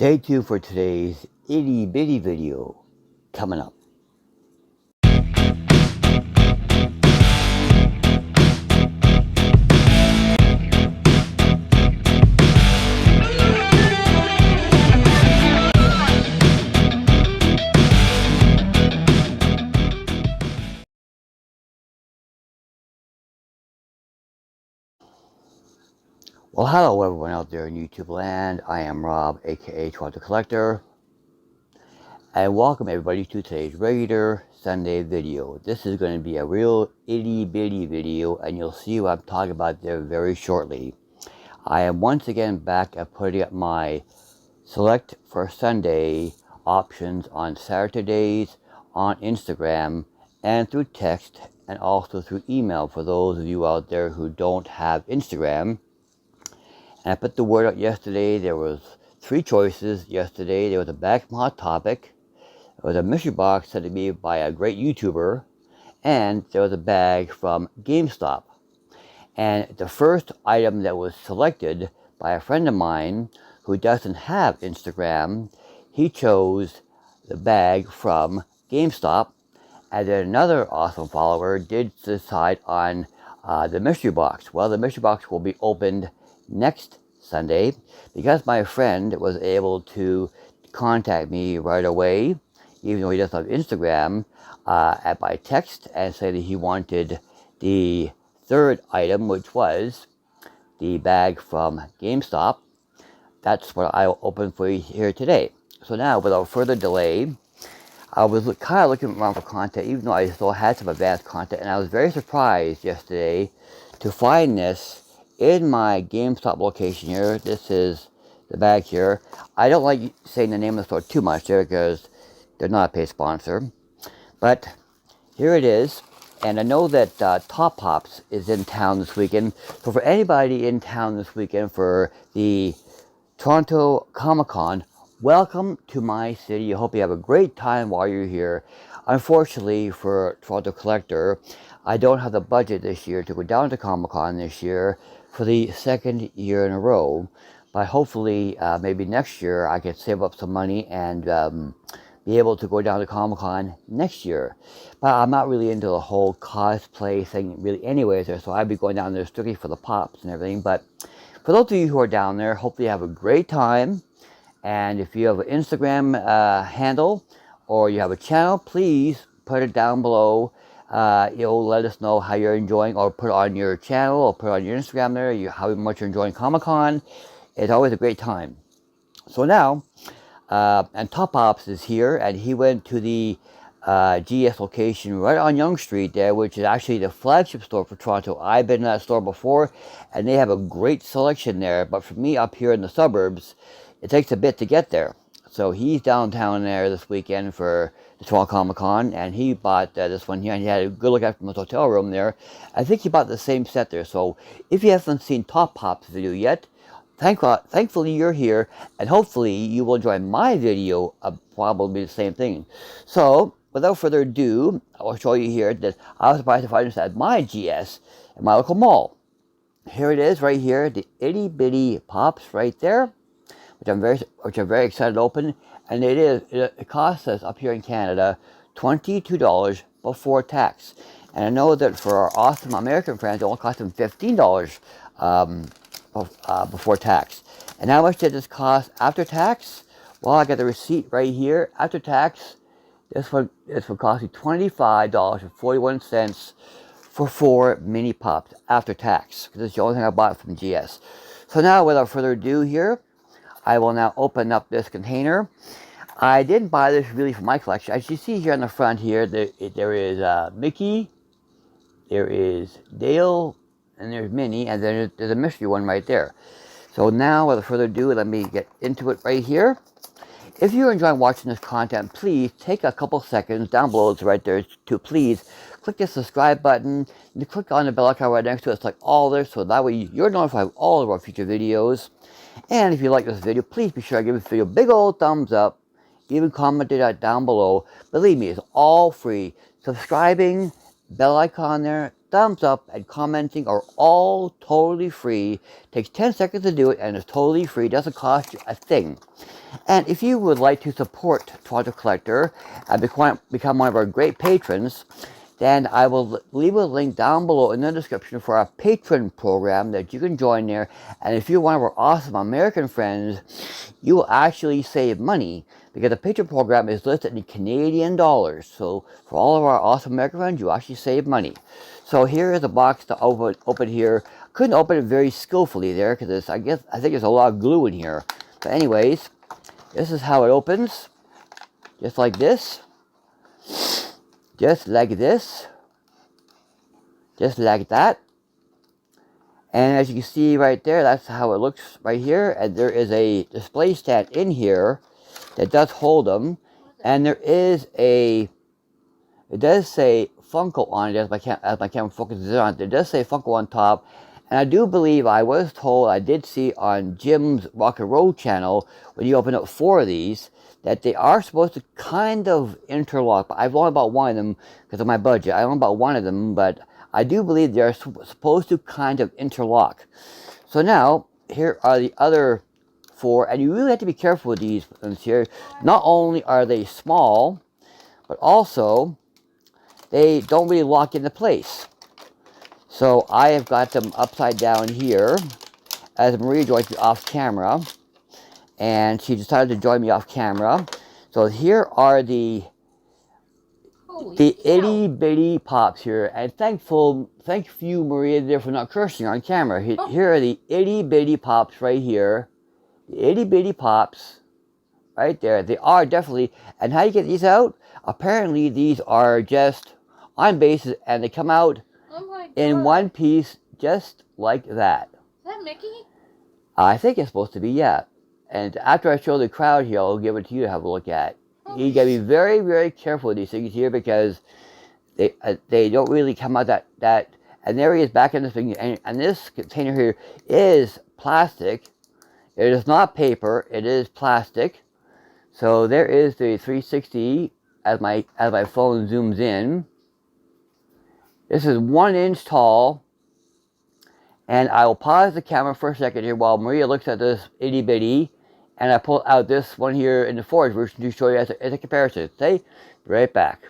Stay tuned for today's itty bitty video coming up. Well, hello everyone out there in YouTube land. I am Rob, aka Toronto Collector, and welcome everybody to today's regular Sunday video. This is going to be a real itty bitty video, and you'll see what I'm talking about there very shortly. I am once again back at putting up my select for Sunday options on Saturdays on Instagram and through text and also through email for those of you out there who don't have Instagram. And I put the word out yesterday. There was 3 choices yesterday. There was a bag from Hot Topic, there was a mystery box sent to me by a great YouTuber, and there was a bag from GameStop. And the first item that was selected by a friend of mine who doesn't have Instagram, he chose the bag from GameStop. And then another awesome follower did decide on the mystery box. Well, the mystery box will be opened next Sunday because my friend was able to contact me right away, even though he doesn't have Instagram, by text and say that he wanted the third item, which was the bag from GameStop. That's what I will open for you here today. So now, without further delay, I was kind of looking around for content, even though I still had some advanced content, and I was very surprised yesterday to find this in my GameStop location here. This is the bag here. I don't like saying the name of the store too much there because they're not a paid sponsor. But here it is. And I know that Top Pops is in town this weekend. So for anybody in town this weekend for the Toronto Comic-Con, welcome to my city. I hope you have a great time while you're here. Unfortunately for Toronto Collector, I don't have the budget this year to go down to Comic-Con this year for the second year in a row. But hopefully, maybe next year, I can save up some money and be able to go down to Comic-Con next year. But I'm not really into the whole cosplay thing really anyways, so I'd be going down there strictly for the pops and everything. But for those of you who are down there, hopefully you have a great time. And if you have an Instagram handle or you have a channel, please put it down below. You'll let us know how you're enjoying, or put it on your channel or put it on your Instagram there, how much you're enjoying Comic-Con. It's always a great time. So now, and Top Pops is here, and he went to the GS location right on Yonge Street there, which is actually the flagship store for Toronto. I've been in that store before, and they have a great selection there. But for me up here in the suburbs, it takes a bit to get there. So he's downtown there this weekend for the Toronto Comic-Con, and he bought this one here, and he had a good look at from his hotel room there. I think he bought the same set there. So if you haven't seen Top Pop's video yet, thankfully you're here, and hopefully you will enjoy my video of probably the same thing. So without further ado, I will show you here that I was surprised to find this at my GS at my local mall. Here it is right here, the itty bitty pops right there, which I'm very excited to open. And it costs us up here in Canada $22 before tax. And I know that for our awesome American friends, it only costs them $15 before tax. And how much did this cost after tax? Well, I got the receipt right here. After tax, this one cost me $25.41 for 4 mini pops after tax. This is the only thing I bought from GS. So now, without further ado here, I will now open up this container. I didn't buy this really for my collection. As you see here on the front here, there is Mickey, there is Dale, and there's Minnie, and then there's a mystery one right there. So now, without further ado, let me get into it right here. If you're enjoying watching this content, please take a couple seconds down below. It's right there to please click the subscribe button and click on the bell icon right next to it. It's like all there, so that way you're notified of all of our future videos. And if you like this video, please be sure to give this video a big old thumbs up. Even comment it down below. Believe me, it's all free. Subscribing, bell icon there, thumbs up and commenting are all totally free. Takes 10 seconds to do it and it's totally free. Doesn't cost you a thing. And if you would like to support Toronto Collector and become one of our great patrons, then I will leave a link down below in the description for our Patron program that you can join there. And if you're one of our awesome American friends, you will actually save money because the Patron program is listed in Canadian dollars. So for all of our awesome American friends, you actually save money. So here is a box to open here. Couldn't open it very skillfully there because I think there's a lot of glue in here. But anyways, this is how it opens. Just like this. Just like this. Just like that. And as you can see right there, that's how it looks right here. And there is a display stand in here that does hold them. And there is it does say Funko on it as my camera focuses on it. It does say Funko on top. And I do believe I was told, I did see on Jim's ROCKNRowe channel, when you open up 4 of these, that they are supposed to kind of interlock. But I've only bought one of them because of my budget. I only bought one of them, but I do believe they're supposed to kind of interlock. So now, here are the other 4, and you really have to be careful with these ones here. Not only are they small, but also they don't really lock into place. So I have got them upside down here as Maria joins me off camera. And she decided to join me off camera. So here are the itty bitty pops here. And thank you, Maria, there for not cursing on camera. Here are the itty bitty pops right here. The itty bitty pops right there. They are definitely. And how you get these out? Apparently these are just on bases and they come out in one piece just like that. Is that Mickey? I think it's supposed to be, yeah. And after I show the crowd here, I'll give it to you to have a look at. You gotta be very, very careful with these things here because they don't really come out that. And there he is back in this thing. And this container here is plastic. It is not paper. It is plastic. So there is the 360 as my phone zooms in. This is 1 inch tall. And I will pause the camera for a second here while Maria looks at this itty bitty. And I pull out this one here in the forged version to show you as a comparison. Stay right back.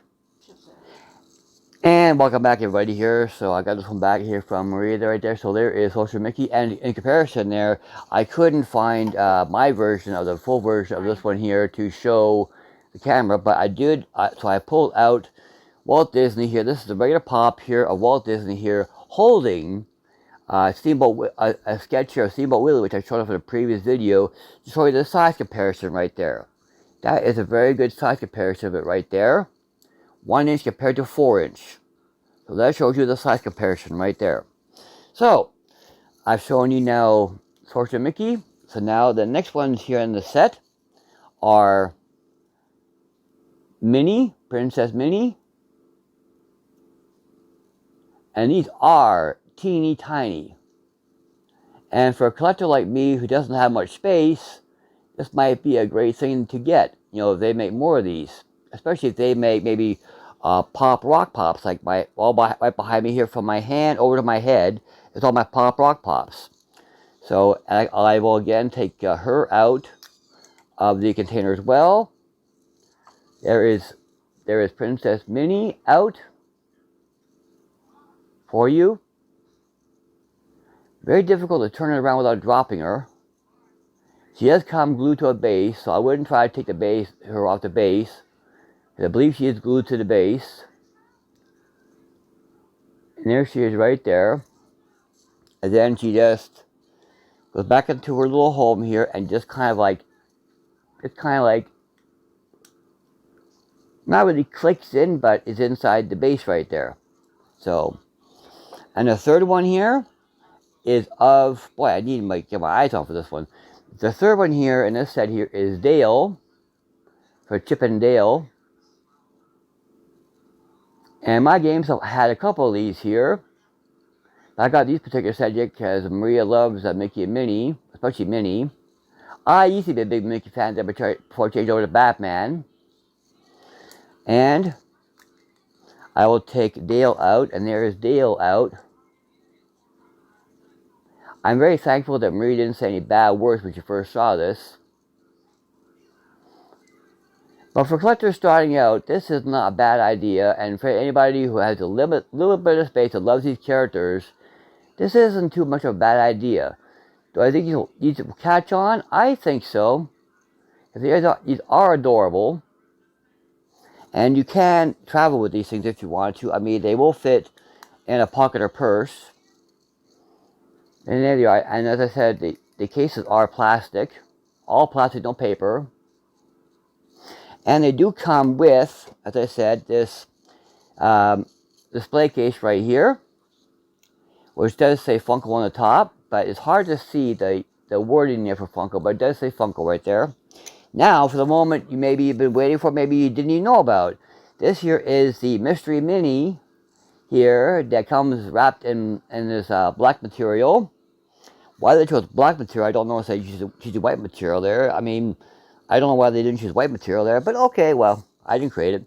And welcome back, everybody, here. So I got this one back here from Maria there, right there. So there is Social Mickey. And in comparison there, I couldn't find my version of the full version of this one here to show the camera. But I did. So I pulled out Walt Disney here. This is a regular pop here of Walt Disney here holding Steamboat, a sketch here of Steamboat Willie, which I showed off in a previous video, to show you the size comparison right there. That is a very good size comparison of it right there. 1 inch compared to 4 inch. So that shows you the size comparison right there. So, I've shown you now Sorcerer Mickey. So now the next ones here in the set are Minnie, Princess Minnie. And these are teeny tiny. And for a collector like me who doesn't have much space, this might be a great thing to get. You know, if they make more of these. Especially if they make maybe pop rock pops, like right behind me here from my hand over to my head is all my pop rock pops. So I will again take her out of the container as well. There is Princess Minnie out for you. Very difficult to turn it around without dropping her. She does come glued to a base, so I wouldn't try to take her off the base. I believe she is glued to the base. And there she is right there. And then she just goes back into her little home here and just kind of like, not really clicks in, but is inside the base right there. So, and the third one here is of, boy, I need to get my eyes on for this one. The third one here in this set here is Dale, for Chip and Dale. And my games have had a couple of these here. I got these particular sets because Maria loves Mickey and Minnie, especially Minnie. I used to be a big Mickey fan before I changed over to Batman. And I will take Dale out, and there is Dale out. I'm very thankful that Marie didn't say any bad words when she first saw this. But for collectors starting out, this is not a bad idea, and for anybody who has a little bit of space that loves these characters, this isn't too much of a bad idea. Do I think these will catch on? I think so. These are adorable. And you can travel with these things if you want to. I mean, they will fit in a pocket or purse. And there you are. And as I said, the cases are plastic. All plastic, no paper. And they do come with, as I said, this display case right here, which does say Funko on the top, but it's hard to see the wording there for Funko, but it does say Funko right there. Now, for the moment you maybe you've been waiting for, maybe you didn't even know about. This here is the Mystery Mini here that comes wrapped in this black material. Why they chose black material, I don't know if they choose white material there. I mean, I don't know why they didn't choose white material there, but okay, well, I didn't create it.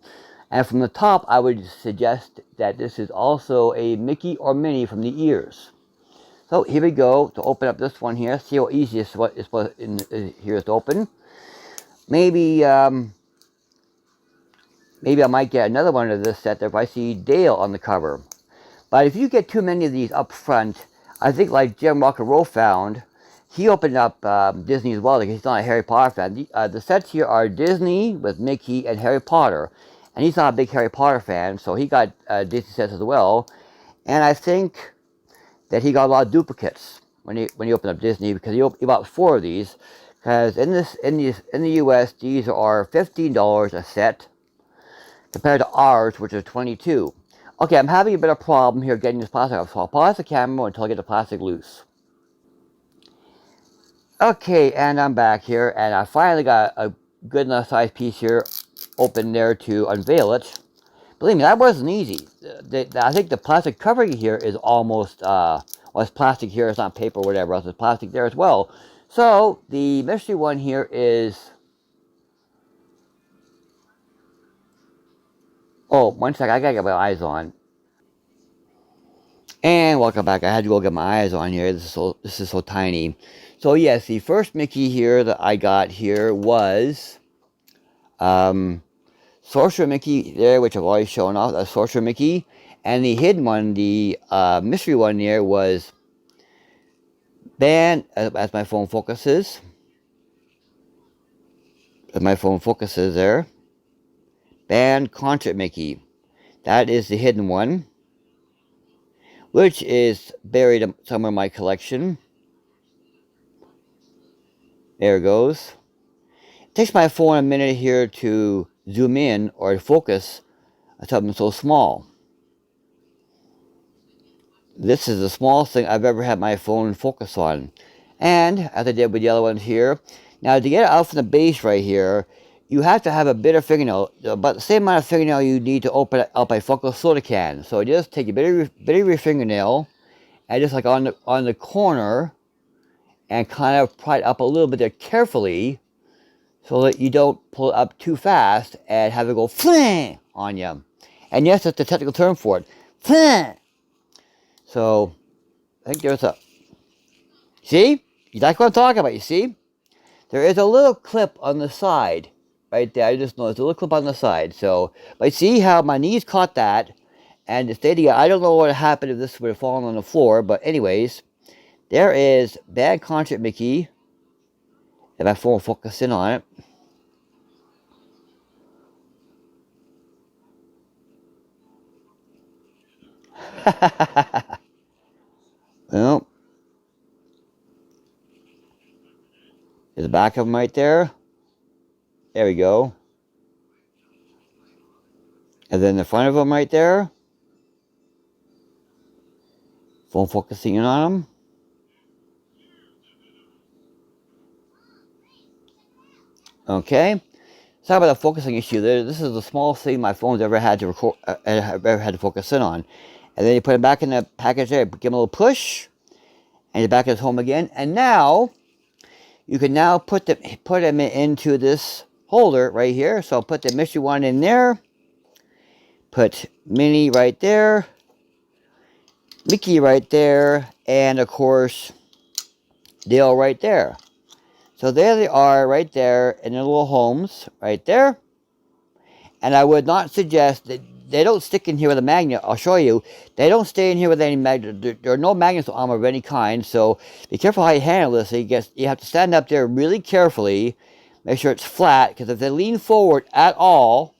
And from the top, I would suggest that this is also a Mickey or Minnie from the ears. So here we go to open up this one here. See how easy this here is to open. Maybe maybe I might get another one of this set if I see Dale on the cover. But if you get too many of these up front, I think like Jim ROCKNRowe found, he opened up Disney as well, because he's not a Harry Potter fan. The sets here are Disney with Mickey and Harry Potter. And he's not a big Harry Potter fan, so he got Disney sets as well. And I think that he got a lot of duplicates when he opened up Disney, because he bought 4 of these. Because in the US, these are $15 a set, compared to ours, which is $22. Okay, I'm having a bit of a problem here getting this plastic off, so I'll pause the camera until I get the plastic loose. Okay, and I'm back here, and I finally got a good enough size piece here open there to unveil it. Believe me, that wasn't easy. I think the plastic covering here is almost, well, it's plastic here, it's not paper or whatever else, it's plastic there as well. So, the mystery one here is... Oh, one second, I gotta get my eyes on. And welcome back. I had to go get my eyes on here. This is so tiny. So yes, the first Mickey here that I got here was Sorcerer Mickey there, which I've already shown off. A Sorcerer Mickey, and the hidden one, the mystery one there was Band. As my phone focuses, there. Band Concert Mickey. That is the hidden one, which is buried somewhere in my collection. There it goes. It takes my phone a minute here to zoom in or focus on something so small. This is the smallest thing I've ever had my phone focus on. And, as I did with the other ones here, now to get it out from the base right here, you have to have a bit of fingernail, about the same amount of fingernail you need to open up a Funko soda can. So just take a bit of your fingernail, and just like on the corner, and kind of pry it up a little bit there carefully, so that you don't pull it up too fast and have it go fling on you. And yes, that's the technical term for it, fling. So I think there's a, see, you like what I'm talking about, you see? There is a little clip on the side, right there. I just noticed a little clip on the side. So, but see how my knees caught that, and it stayed together. I don't know what would happen if this would have fallen on the floor, but anyways, there is Bad Concert Mickey. If my phone will focus in on it. Well, there's the back of them right there. There we go. And then the front of them right there. Phone focusing in on them. Okay. Sorry about the focusing issue there. This is the smallest thing my phone's ever had to record, ever had to focus in on. And then you put it back in the package there, give them a little push, and you're back at home again. And now, you can now put them into this holder right here. So I'll put the mystery one in there, Put Minnie right there, Mickey right there, and of course, Dale right there. So there they are right there in their little homes right there. And I would not suggest that they don't stick in here with a magnet. I'll show you. They don't stay in here with any magnet. There are no magnets on them of any kind. So be careful how you handle this. So you have to stand up there really carefully. Make sure it's flat. Because if they lean forward at all,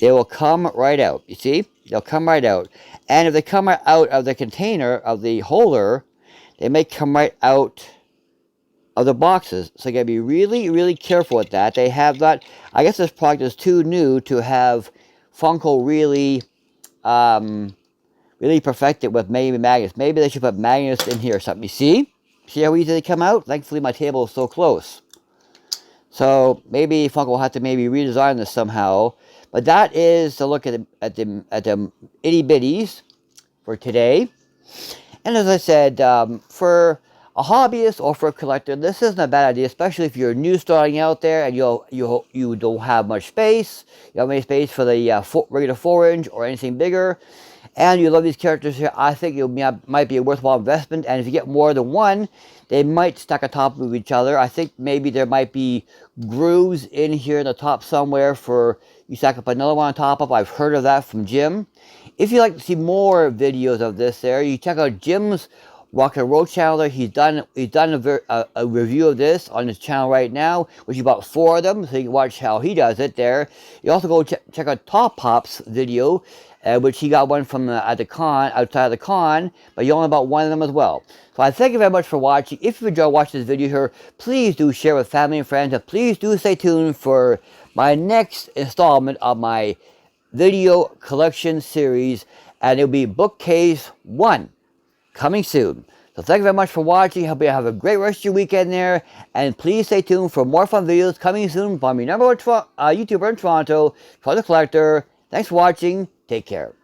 they will come right out. You see? They'll come right out. And if they come right out of the container, of the holder, they may come right out of the boxes. So you gotta be really, really careful with that. They have that. I guess this product is too new to have Funko really, really perfected with maybe magnets. Maybe they should put magnets in here or something. You see? See how easy they come out? Thankfully, my table is so close. So maybe Funko will have to maybe redesign this somehow. But that is the look at the itty bitties for today. And as I said, for a hobbyist or for a collector, this isn't a bad idea, especially if you're new starting out there and you don't have much space. You don't have any space for the regular 4-inch or anything bigger. And you love these characters here. I think it might be a worthwhile investment. And if you get more than one, they might stack on top of each other. I think maybe there might be grooves in here in the top somewhere for you stack up another one on top of. I've heard of that from Jim. If you'd like to see more videos of this there, you check out Jim's ROCKNRowe channel there. He's done a review of this on his channel right now, which is about 4 of them, so you can watch how he does it there. You also go check out Top Pop's video, which he got one from at the con, outside of the con, but you only about one of them as well. So I thank you very much for watching. If you enjoyed watching this video here, please do share with family and friends, and please do stay tuned for my next installment of my video collection series, and it'll be Bookcase 1. Coming soon. So thank you very much for watching. Hope you have a great rest of your weekend there. And please stay tuned for more fun videos coming soon from your #1 YouTuber in Toronto, Toronto Collector. Thanks for watching. Take care.